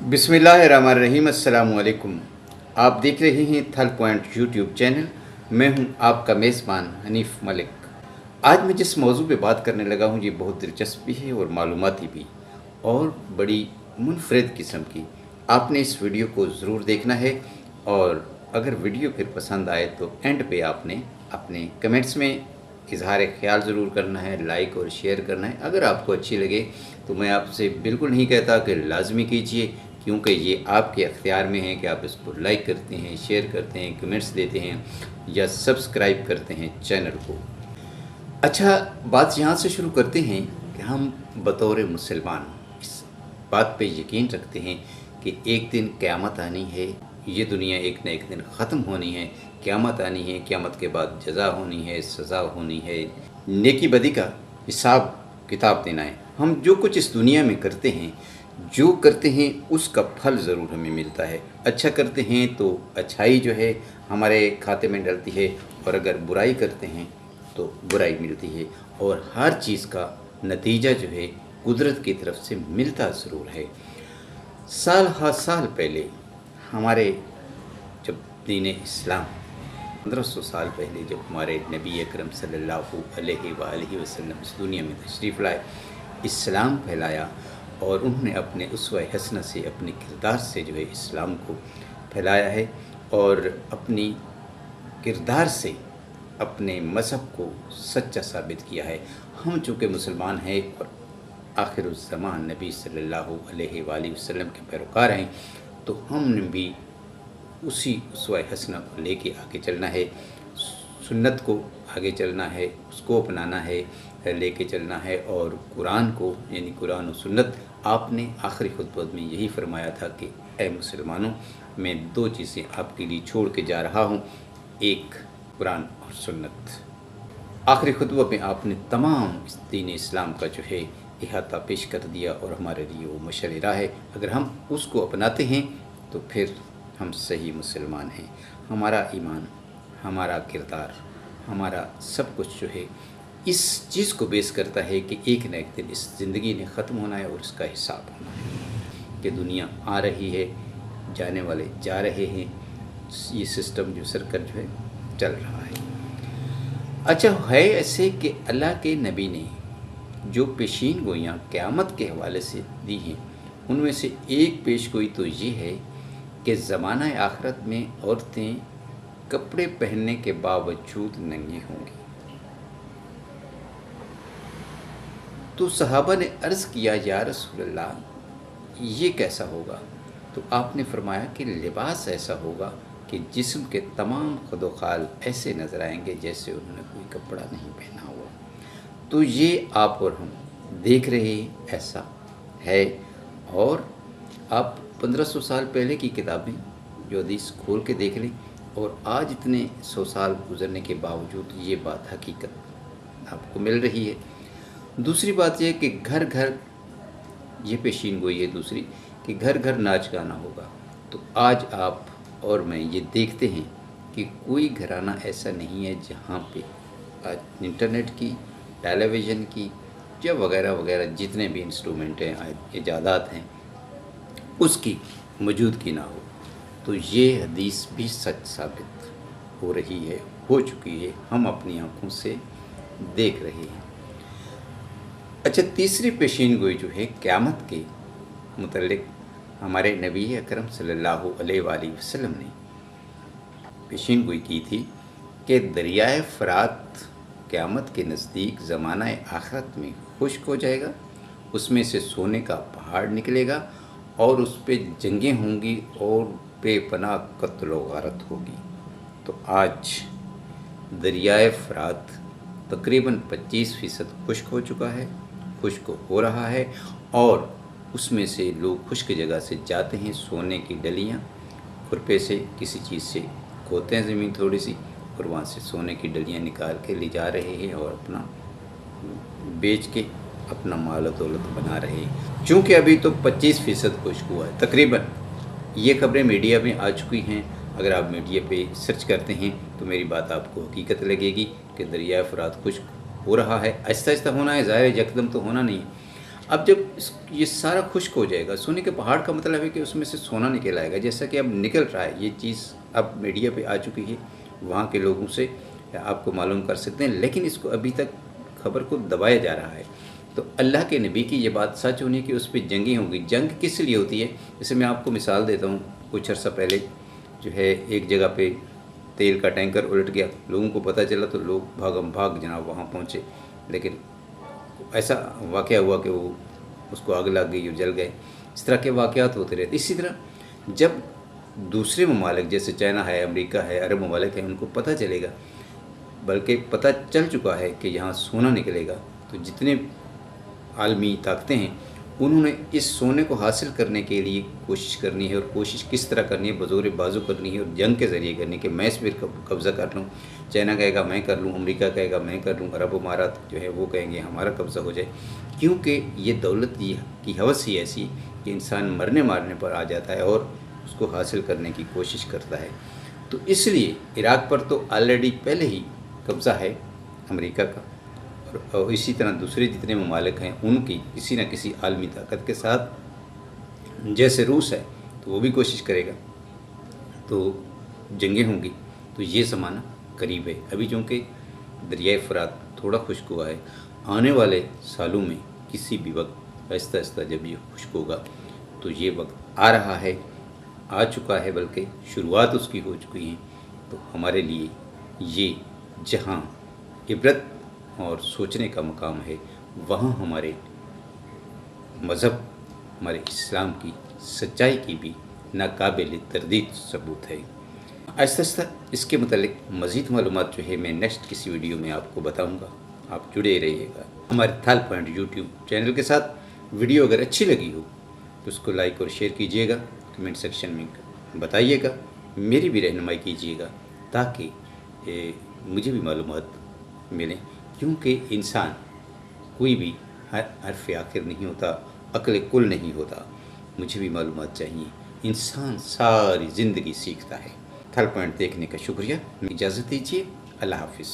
बिस्मिल्लाहिर्रहमानिर्रहीम। अस्सलाम वालेकुम। आप देख रहे हैं थल पॉइंट यूट्यूब चैनल। मैं हूं आपका मेज़बान हनीफ मलिक। आज मैं जिस मौजू पे बात करने लगा हूं ये बहुत दिलचस्प भी है और मालूमाती भी और बड़ी मुनफरिद किस्म की। आपने इस वीडियो को ज़रूर देखना है और अगर वीडियो फिर पसंद आए तो एंड पे आपने अपने कमेंट्स में इजहार ख्याल ज़रूर करना है, लाइक और शेयर करना है। अगर आपको अच्छी लगे तो मैं आपसे बिल्कुल नहीं कहता कि लाजमी कीजिए, क्योंकि ये आपके अख्तियार में है कि आप इसको लाइक करते हैं, शेयर करते हैं, कमेंट्स देते हैं या सब्सक्राइब करते हैं चैनल को। अच्छा, बात यहाँ से शुरू करते हैं कि हम बतौर मुसलमान इस बात पे यकीन रखते हैं कि एक दिन क़यामत आनी है, ये दुनिया एक न एक दिन ख़त्म होनी है, क़यामत आनी है, क़यामत के बाद जज़ा होनी है, सज़ा होनी है, नेकी बदी का हिसाब किताब देना है। हम जो कुछ इस दुनिया में करते हैं, जो करते हैं उसका फल ज़रूर हमें मिलता है। अच्छा करते हैं तो अच्छाई जो है हमारे खाते में डलती है, और अगर बुराई करते हैं तो बुराई मिलती है, और हर चीज़ का नतीजा जो है कुदरत की तरफ से मिलता ज़रूर है। साल हर साल पहले हमारे जब दीन इस्लाम 1500 साल पहले जब हमारे नबी अकरम सल्लल्लाहु अलैहि वसल्लम इस दुनिया में तशरीफ़ लाए, इस्लाम फैलाया, और उन्होंने अपने उसवा हसना से, अपने किरदार से जो है इस्लाम को फैलाया है, और अपनी किरदार से अपने मज़हब को सच्चा साबित किया है। हम चूँकि मुसलमान हैं और आखिरुज़्ज़मान नबी सल्लल्लाहु अलैहि वसल्लम के पैरोकार हैं, तो हमने भी उसी उसवा हसना को लेके आगे चलना है, सुन्नत को आगे चलना है, उसको अपनाना है, लेके चलना है। और कुरान को, यानी कुरान और सुन्नत, आपने आखिरी खुतबत में यही फरमाया था कि ऐ मुसलमानों, मैं दो चीज़ें आपके लिए छोड़ के जा रहा हूँ, एक कुरान और सुन्नत। आखिरी खुतबा में आपने तमाम दीन इस्लाम का जो है इहाता पेश कर दिया, और हमारे लिए वो मशअल राह है। अगर हम उसको अपनाते हैं तो फिर हम सही मुसलमान हैं। हमारा ईमान, हमारा किरदार, हमारा सब कुछ जो है इस चीज़ को बेस करता है कि एक न एक दिन इस ज़िंदगी ने ख़त्म होना है और इसका हिसाब होना है, कि दुनिया आ रही है, जाने वाले जा रहे हैं, ये सिस्टम जो सर्कल जो है चल रहा है। अच्छा, है ऐसे कि अल्लाह के नबी ने जो पेशीन गोइयाँ क़यामत के हवाले से दी हैं, उनमें से एक पेश गोई तो ये है कि ज़माना आखिरत में औरतें कपड़े पहनने के बावजूद नंगी होंगी। तो सहाबा ने अर्ज़ किया, या रसूलल्लाह, ये कैसा होगा? तो आपने फरमाया कि लिबास ऐसा होगा कि जिस्म के तमाम खुदोखाल ऐसे नज़र आएंगे जैसे उन्होंने कोई कपड़ा नहीं पहना हुआ। तो ये आप और हम देख रहे हैं, ऐसा है। और आप 1500 साल पहले की किताबें जो हदीस खोल के देख लें, और आज इतने 100 साल गुज़रने के बावजूद ये बात हकीकत आपको मिल रही है। दूसरी बात यह कि घर घर, ये पेशीन गोई है दूसरी, कि घर घर नाच गाना होगा। तो आज आप और मैं ये देखते हैं कि कोई घराना ऐसा नहीं है जहाँ पे आज इंटरनेट की, टेलीविज़न की या वगैरह वगैरह जितने भी इंस्ट्रूमेंट हैं, इजादात हैं, उसकी मौजूदगी ना हो। तो ये हदीस भी सच साबित हो रही है, हो चुकी है, हम अपनी आँखों से देख रहे हैं। अच्छा, तीसरी पेशीन गोई जो है क़यामत के मुतल्लिक़, हमारे नबी अकरम सल्लल्लाहु अलैहि वसल्लम ने पेशीन गोई की थी कि दरियाए फ़रात क़यामत के नज़दीक ज़माना आखिरत में खुश्क हो जाएगा, उसमें से सोने का पहाड़ निकलेगा, और उस पर जंगें होंगी और बेपनाह कत्ल व गारत होगी। तो आज दरियाए फ़रात तकरीबन 25% खुश्क हो चुका है, खुश्क हो रहा है, और उसमें से लोग खुश्क जगह से जाते हैं, सोने की डलियाँ खुरपे से किसी चीज़ से खोदते हैं ज़मीन थोड़ी सी, और वहाँ से सोने की डलियाँ निकाल के ले जा रहे हैं और अपना बेच के अपना माल और दौलत बना रहे हैं। चूँकि अभी तो 25% खुश्क हुआ है तकरीबन। ये खबरें मीडिया में आ चुकी हैं, अगर आप मीडिया पे सर्च करते हैं तो मेरी बात आपको हकीकत लगेगी कि दरिया फ़रात खुश्क हो रहा है। आहिस्ता आहिस्ता होना है, ज़ाहिर यकदम तो होना नहीं है। اب جب یہ سارا خشک ہو جائے گا، سونے کے پہاڑ کا مطلب ہے کہ اس میں سے سونا نکل آئے گا، جیسا کہ اب نکل رہا ہے، یہ چیز اب میڈیا پہ آ چکی ہے، وہاں کے لوگوں سے آپ کو معلوم کر سکتے ہیں، لیکن اس کو ابھی تک خبر کو دبایا جا رہا ہے۔ تو اللہ کے نبی کی یہ بات سچ ہونی کہ اس پہ جنگیں ہوں گی۔ جنگ کس لیے ہوتی ہے؟ جیسے میں آپ کو مثال دیتا ہوں، کچھ عرصہ پہلے جو ہے ایک جگہ پہ تیل کا ٹینکر الٹ گیا، لوگوں کو پتہ چلا تو لوگ بھاگم بھاگ جناب وہاں پہنچے، لیکن ایسا واقعہ ہوا کہ وہ اس کو آگ لگ گئی اور جل گئے۔ اس طرح کے واقعات ہوتے رہتے۔ اسی طرح جب دوسرے ممالک جیسے چائنا ہے، امریکہ ہے، عرب ممالک ہیں، ان کو پتہ چلے گا، بلکہ پتہ چل چکا ہے کہ یہاں سونا نکلے گا، تو جتنے عالمی طاقتیں ہیں انہوں نے اس سونے کو حاصل کرنے کے لیے کوشش کرنی ہے، اور کوشش کس طرح کرنی ہے؟ بزور بازو کرنی ہے اور جنگ کے ذریعے کرنی ہے کہ میں اس پر قبضہ کر لوں۔ چائنا کہے گا میں کر لوں، امریکہ کہے گا میں کر لوں، عرب امارات جو ہے وہ کہیں گے ہمارا قبضہ ہو جائے، کیونکہ یہ دولت کی ہوس ہی ایسی کہ انسان مرنے مارنے پر آ جاتا ہے اور اس کو حاصل کرنے کی کوشش کرتا ہے۔ تو اس لیے عراق پر تو آلریڈی پہلے ہی قبضہ ہے امریکہ کا، اور اسی طرح دوسرے جتنے ممالک ہیں ان کی کسی نہ کسی عالمی طاقت کے ساتھ، جیسے روس ہے تو وہ بھی کوشش کرے گا، تو جنگیں ہوں گی۔ تو یہ زمانہ قریب ہے، ابھی چونکہ دریائے فرات تھوڑا خشک ہوا ہے، آنے والے سالوں میں کسی بھی وقت آہستہ آہستہ جب یہ خشک ہوگا تو یہ وقت آ رہا ہے، آ چکا ہے، بلکہ شروعات اس کی ہو چکی ہیں۔ تو ہمارے لیے یہ جہاں عبرت اور سوچنے کا مقام ہے، وہاں ہمارے مذہب، ہمارے اسلام کی سچائی کی بھی ناقابل تردید ثبوت ہے۔ آہستہ آہستہ اس کے متعلق مزید معلومات جو ہے میں نیکسٹ کسی ویڈیو میں آپ کو بتاؤں گا، آپ جڑے رہیے گا ہمارے تھال پوائنٹ یوٹیوب چینل کے ساتھ۔ ویڈیو اگر اچھی لگی ہو تو اس کو لائک اور شیئر کیجیے گا، کمنٹ سیکشن میں بتائیے گا، میری بھی رہنمائی کیجیے گا تاکہ مجھے بھی معلومات ملیں، کیونکہ انسان کوئی بھی حرف آخر نہیں ہوتا، عقل کل نہیں ہوتا، مجھے بھی معلومات چاہیے۔ انسان ساری زندگی سیکھتا ہے۔ تھل پوائنٹ دیکھنے کا شکریہ، اجازت دیجیے، اللہ حافظ۔